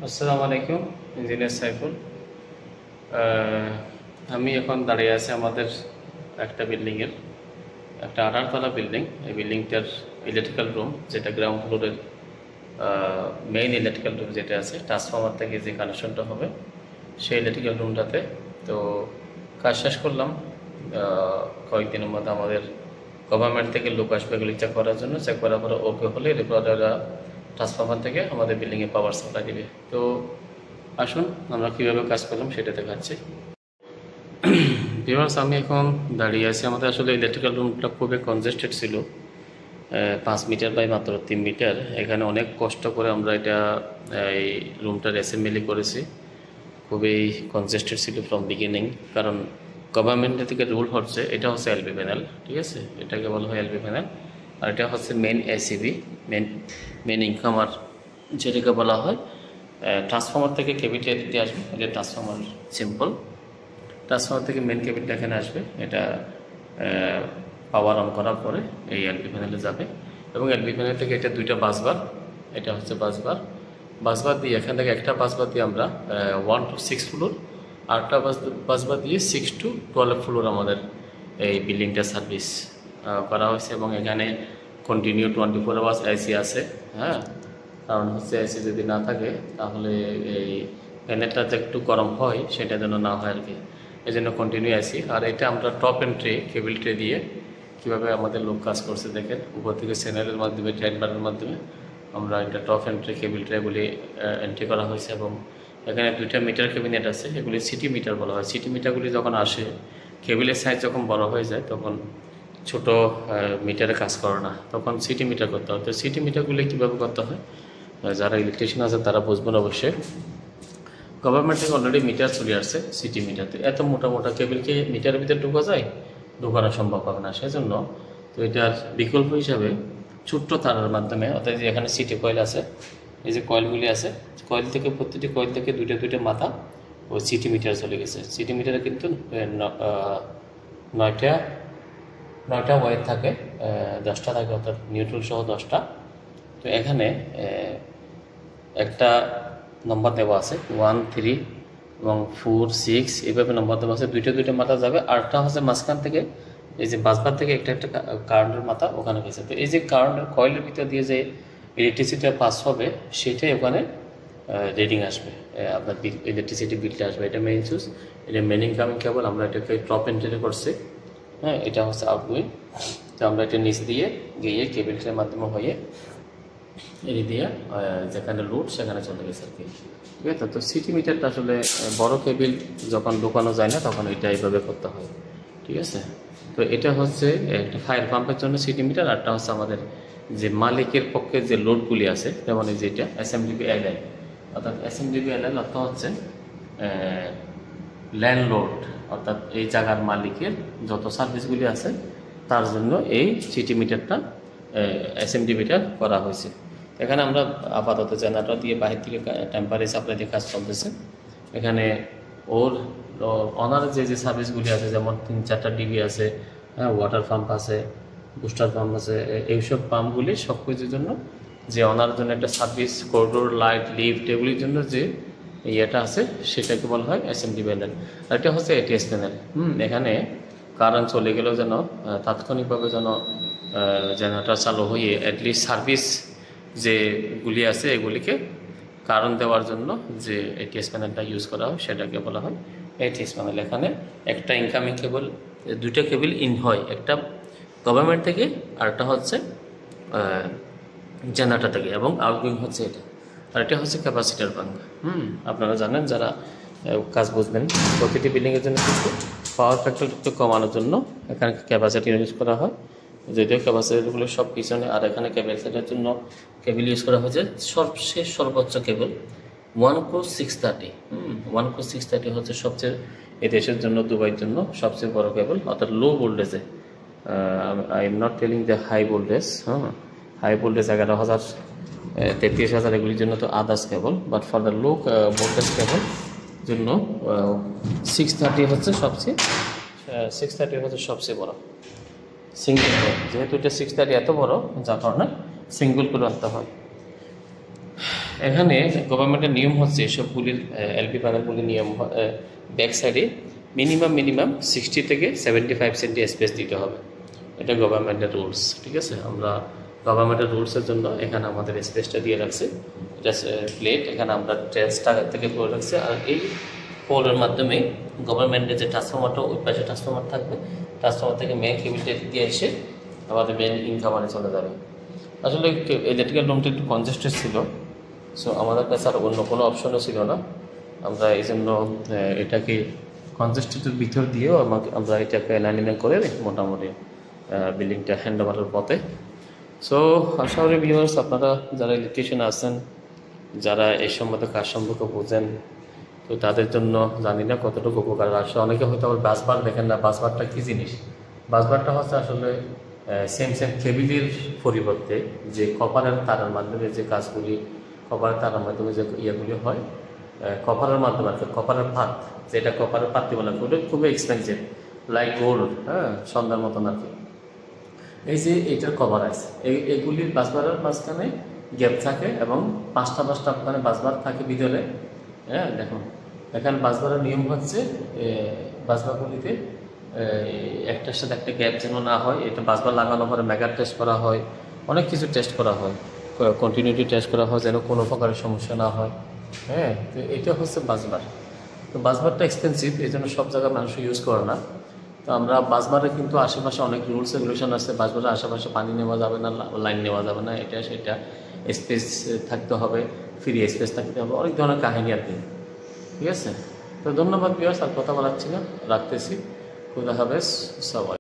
আসসালামু আলাইকুম, ইঞ্জিনিয়ার সাইফুল। আমি এখন দাঁড়িয়ে আছি আমাদের একটা বিল্ডিংয়ের, একটা 18 তলা বিল্ডিং। এই বিল্ডিংটার ইলেকট্রিক্যাল রুম, যেটা গ্রাউন্ড ফ্লোরের মেইন ইলেকট্রিক্যাল রুম যেটা আছে, ট্রান্সফরমার থেকে যে কানেকশনটা হবে সেই ইলেকট্রিক্যাল রুমটাতে। তো কাজ শেষ করলাম। কয়েকদিনের মধ্যে আমাদের গভর্নমেন্ট থেকে লোক আসবে এগুলি চেক করার জন্য। চেক করার পরে ওকে হলে এরপর ট্রান্সফরমার থেকে আমাদের বিল্ডিংয়ে পাওয়ার সাপ্লাই দিবে। তো আসুন আমরা কীভাবে কাজ করলাম সেটা দেখাচ্ছি। ভিউয়ার্স, আমি এখন দাঁড়িয়ে আছি। আমাদের আসলে ইলেকট্রিক্যাল রুমটা খুবই কনজেস্টেড ছিল, 5 মিটার বাই মাত্র 3 মিটার। এখানে অনেক কষ্ট করে আমরা এটা এই রুমটার অ্যাসেম্বলি করেছি। খুবই কনজেস্টেড ছিল ফ্রম বিগিনিং, কারণ গভর্নমেন্টের থেকে রুল হচ্ছে এটা হচ্ছে এলবি প্যানেল, ঠিক আছে, এটাকে বলা হয় এলবি প্যানেল। আর এটা হচ্ছে মেন এসিবি, মেন ইনকামার, যেটাকে বলা হয়। ট্রান্সফর্মার থেকে কেবিলটা দিতে আসবে, এটা ট্রান্সফর্মার সিম্পল। ট্রান্সফর্মার থেকে মেন কেবিলটা এখানে আসবে, এটা পাওয়ার অন করার পরে এই এলবি প্যানেলে যাবে। এবং এলবি প্যানেল থেকে এটা 2টা বাসবার, এটা হচ্ছে বাসবার দিয়ে এখান থেকে একটা বাসবার দিয়ে আমরা 1 to 6 ফ্লোর, আরেকটা বাসবার দিয়ে 6 to 12 ফ্লোর আমাদের এই বিল্ডিংটা সার্ভিস করা হয়েছে। এবং এখানে কন্টিনিউ 24 আওয়ার্স এসি আছে। হ্যাঁ, কারণ হচ্ছে এসি যদি না থাকে তাহলে এই প্যানেলটা যে একটু গরম হয় সেটা যেন না হয় আর কি, এই জন্য কন্টিনিউ এসি। আর এটা আমরা top and tray cable tray দিয়ে কীভাবে আমাদের লোক কাজ করছে দেখেন। উপর থেকে চ্যানেলের মাধ্যমে, ট্রাইবারের মাধ্যমে আমরা এটা টপ এন্ড ট্রে কেবিল ট্রেগুলি এন্ট্রি করা হয়েছে। এবং এখানে 2টা মিটার ক্যাবিনেট আছে, এগুলি সিটি মিটার বলা হয়। সিটি মিটারগুলি যখন আসে, কেবিলের সাইজ যখন বড় হয়ে যায় তখন ছোট মিটারে কাজ করে না, তখন সিটি মিটার করতে হয়। তো সিটি মিটারগুলি কীভাবে করতে হয়, যারা ইলেকট্রিশিয়ান আছে তারা বুঝবেন অবশ্যই। গভর্নমেন্ট থেকে অলরেডি মিটার চলে আসছে সিটি মিটারতে। এত মোটা মোটা কেবিলকে মিটারের ভিতরে ঢোকা যায়? ঢোকানো সম্ভব হবে না। সেজন্য তো এটার বিকল্প হিসাবে ছোট্ট তারের মাধ্যমে, অর্থাৎ যে এখানে সিটি কয়েল আছে, এই যে কয়েলগুলি আছে, কয়েল থেকে প্রতিটি কয়েল থেকে 2টা মাথা ওই সিটি মিটার চলে গেছে। সিটি মিটারে কিন্তু 9টা ওয়ার থাকে, 10টা থাকে, অর্থাৎ নিউট্রাল সহ 10টা। তো এখানে একটা নম্বর দেওয়া আছে 1, 3 এবং 4, 6 এইভাবে নম্বর দেওয়া আছে। 2টা মাথা যাবে, আরটা হচ্ছে মাঝখান থেকে এই যে বাসবার থেকে একটা কারেন্টের মাথা ওখানে গেছে। তো এই যে কারেন্টের কয়েলের ভিতর দিয়ে যে ইলেকট্রিসিটি পাস হবে সেটাই ওখানে রিডিং আসবে, আপনার ইলেকট্রিসিটি বিলটা আসবে। এটা মেইন সুইচ, এটা মেন ইনকামিং কেবল। আমরা এটাকে টপ এন্ট্রি করছি। হ্যাঁ, এটা হচ্ছে আউটগোয়িং। তো আমরা এটা নিচ দিয়ে গিয়ে কেবিলটার মাধ্যমে হয়ে এই দিয়ে যেখানে লোড সেখানে চলে গেছে আর কি, ঠিক আছে। তো সিটি মিটারটা আসলে বড় কেবিল যখন ঢোকানো যায় না তখন এটা এইভাবে করতে হয়, ঠিক আছে। তো এটা হচ্ছে একটা ফায়ার পাম্পের জন্য সিটি মিটার। আরটা হচ্ছে আমাদের যে মালিকের পক্ষে যে লোডগুলি আছে, যেমন এই যে এটা এসএমডিপি এলএল, অর্থাৎ এসএমডিপি এলএল অর্থ হচ্ছে ল্যান্ডলোড, অর্থাৎ এই জায়গার মালিকের যত সার্ভিসগুলি আছে তার জন্য এই সিটি মিটারটা এসএমডি মিটার করা হয়েছে। এখানে আমরা আপাতত জেনারেটর দিয়ে বাহির থেকে টেম্পারেচার সাপ্লাই দিয়ে কাজ চলতেছে। এখানে ওর অনার যে সার্ভিসগুলি আছে, যেমন 3-4টা ডিবি আছে, ওয়াটার পাম্প আছে, বুস্টার পাম্প আছে, এইসব পাম্পগুলি সব কিছুর জন্য যে অনার জন্য একটা সার্ভিস, করিডোর, লাইট, লিফট, এগুলির জন্য যে ইয়েটা আছে সেটাকে বলা হয় এসএমডি প্যানেল। আর এটা হচ্ছে এটিএস প্যানেল। এখানে কারেন্ট চলে গেলেও যেন তাৎক্ষণিকভাবে যেন জেনারেটর চালু হয়ে অ্যাটলিস্ট সার্ভিস যেগুলি আছে এগুলিকে কারেন্ট দেওয়ার জন্য যে এটিএস প্যানেলটা ইউজ করা হয় সেটাকে বলা হয় এটিএস প্যানেল। এখানে একটা ইনকামিং কেবল, 2টা কেবল ইন হয়, একটা গভর্নমেন্ট থেকে আর একটা হচ্ছে জেনারেটর থেকে, এবং আউটগোয়িং হচ্ছে এটা। আর এটা হচ্ছে ক্যাপাসিটার ব্যাংক। আপনারা জানেন, যারা কাজ বুঝবেন, প্রতিটি বিল্ডিংয়ের জন্য কিন্তু পাওয়ার ফ্যাক্টর একটু কমানোর জন্য এখানে ক্যাপাসিটি ইউজ করা হয়। যদিও ক্যাপাসিটারগুলো সব পিছনে, আর এখানে ক্যাপাসিটারের জন্য কেবল ইউজ করা হয়েছে সর্বোচ্চ কেবল 1 ক্রস 630। 1 ক্রস 630 হচ্ছে সবচেয়ে এই দেশের জন্য, দুবাইয়ের জন্য সবচেয়ে বড় কেবল, অর্থাৎ লো ভোল্টেজে। I am not telling the high voltage. High voltage 11,000, 33,000 এগুলির জন্য তো others cable, but for the low voltage cable জন্য 630 হচ্ছে সবচেয়ে বড় সিঙ্গেল। যেহেতু এটা 630 এত বড়, যার কারণে সিঙ্গেল করে আনতে হয়। এখানে গভর্নমেন্টের নিয়ম হচ্ছে এসবগুলির এলপি প্যানেলগুলির নিয়ম ব্যাক সাইডে মিনিমাম 60 থেকে 75 সেন্টি স্পেস দিতে হবে। এটা গভর্নমেন্টের রুলস, ঠিক আছে। আমরা গভর্নমেন্টের রুলসের জন্য এখানে আমাদের স্পেসটা দিয়ে রাখছি। এটা প্লেট, এখানে আমরা ট্রেসটা থেকে করে রাখছি। আর এই পোলের মাধ্যমে গভর্নমেন্টের যে ট্রান্সফরমারটা, ওই পাশে ট্রান্সফরমার থাকবে, ট্রান্সফরমার থেকে মেন কেবিলটা দিয়ে এসে আমাদের মেন ইনকামারে চলে যাবে। আসলে ইলেকট্রিক্যাল রুমটা একটু কনজেস্টেড ছিল, সো আমাদের কাছে আর অন্য কোনো অপশনও ছিল না। আমরা এই জন্য এটাকে কনজেস্টেডের ভিতর দিয়েও আমরা এটাকে অ্যালাইনমেন্ট করে মোটামুটি বিল্ডিংটা হ্যান্ড ওভারের পথে। সো আশা করি ভিউয়ার্স, আপনারা যারা ইলেকট্রিশিয়ান আছেন, যারা এই সম্বন্ধে কাজ সম্পর্কে বোঝেন, তো তাদের জন্য জানি না কতটুকু উপকার আসে। অনেকে হয়তো আবার বাসবার দেখেন না। বাসবারটা কী জিনিস? বাসবারটা হচ্ছে আসলে সেম কেবিলের পরিবর্তে যে কপারের তারের মাধ্যমে যে কাজগুলি, কপারের তারের মাধ্যমে যে ইয়েগুলি হয়, কপারের মাধ্যমে আর কি, কপারের পাত, যেটা কপারের পাতি বলা, ওটা খুবই এক্সপেন্সিভ, লাইক গোল্ড, হ্যাঁ, সন্ধ্যার মতন আর কি। এই যে এইটার কভার আছে, এগুলির বাসবারের মাঝখানে গ্যাপ থাকে এবং পাঁচটা ওখানে বাসবার থাকে ভিতরে। হ্যাঁ, দেখুন এখানে বাসবারের নিয়ম হচ্ছে বাসবারগুলিতে একটার সাথে একটা গ্যাপ যেন না হয়। এটা বাসবার লাগানোর পরে মেগার টেস্ট করা হয়, অনেক কিছু টেস্ট করা হয়, কন্টিনিউটি টেস্ট করা হয়, যেন কোনো প্রকারের সমস্যা না হয়। হ্যাঁ, তো এটা হচ্ছে বাসবার। তো বাসবারটা এক্সপেন্সিভ, এই জন্য সব জায়গায় মানুষ ইউজ করে না। তো আমরা বাসবারে কিন্তু আশেপাশে অনেক রুলস রেগুলেশন আছে। বাসবারের আশেপাশে পানি নেওয়া যাবে না, লাইন নেওয়া যাবে না, এটা সেটা, স্পেস থাকতে হবে, ফ্রি স্পেস থাকতে হবে, অনেক ধরনের কাহিনী আর কি, ঠিক আছে। তো ধন্যবাদ ভিউয়ার্স, আর কথা বলাচ্ছি না, রাখতেছি। খুদা হাফেজ সবাই।